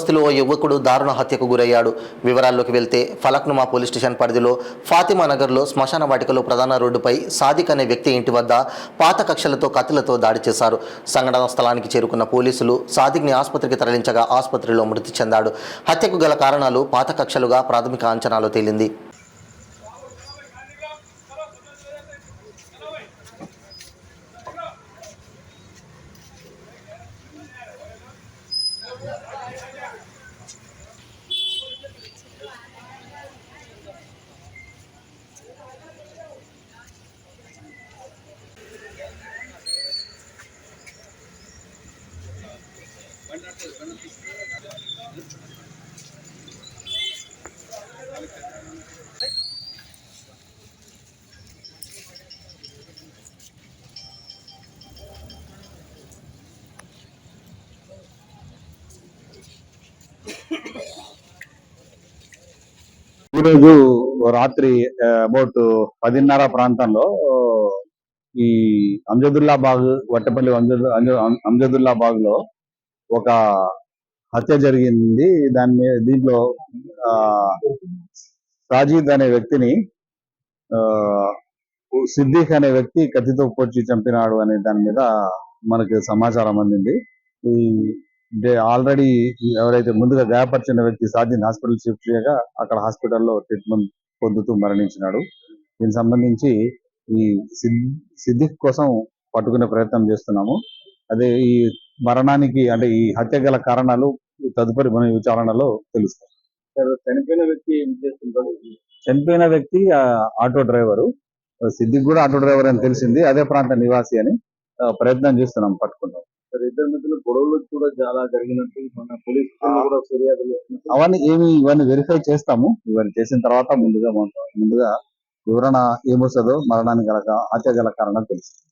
బస్తీలో ఓ యువకుడు దారుణ హత్యకు గురయ్యాడు. వివరాల్లోకి వెళ్తే ఫలక్నుమా పోలీస్ స్టేషన్ పరిధిలో ఫాతిమా నగర్లో శ్మశాన వాటికలో ప్రధాన రోడ్డుపై సాదిక్ అనే వ్యక్తి ఇంటి వద్ద పాత కక్షలతో కత్తులతో దాడి చేశారు. సంఘటనా స్థలానికి చేరుకున్న పోలీసులు సాదిక్ని ఆసుపత్రికి తరలించగా ఆసుపత్రిలో మృతి చెందాడు. హత్యకు గల కారణాలు పాత కక్షలుగా ప్రాథమిక అంచనాలో తేలింది. ఈరోజు రాత్రి అబౌట్ 10:30 ప్రాంతంలో ఈ అంజదుల్లా బాగ్ వట్టపల్లి అంజదుల్లా బాగ్ లో ఒక హత్య జరిగింది. దీంట్లో సాజిద్ అనే వ్యక్తిని సిద్దిక్ అనే వ్యక్తి కత్తితో పొడిచి చంపినాడు అనే దాని మీద మనకి సమాచారం అందింది. ఆల్రెడీ ఎవరైతే ముందుగా గాయపరిచిన వ్యక్తి సాజిద్ హాస్పిటల్ షిఫ్ట్ చేయగా అక్కడ హాస్పిటల్లో ట్రీట్మెంట్ పొందుతూ మరణించినాడు. దీనికి సంబంధించి ఈ సిద్దిక్ కోసం పట్టుకునే ప్రయత్నం చేస్తున్నాము. అదే ఈ మరణానికి అంటే ఈ హత్య గల కారణాలు తదుపరి మన విచారణలో తెలుస్తాయి. చనిపోయిన వ్యక్తి ఆటో డ్రైవరు. సిద్దిక్ కూడా ఆటో డ్రైవర్ అని తెలిసింది. అదే ప్రాంత నివాసి అని ప్రయత్నం చేస్తున్నాం పట్టుకుంటాం. ఇద్దరి మధ్యలో గొడవలు కూడా చాలా జరిగినట్టు మన పోలీస్ కూడా ఫిర్యాదులు ఇవన్నీ వెరిఫై చేస్తాము. ఇవన్నీ చేసిన తర్వాత ముందుగా వివరణ ఏమొస్తుందో మరణానికి గల హత్య గల కారణం తెలుస్తుంది.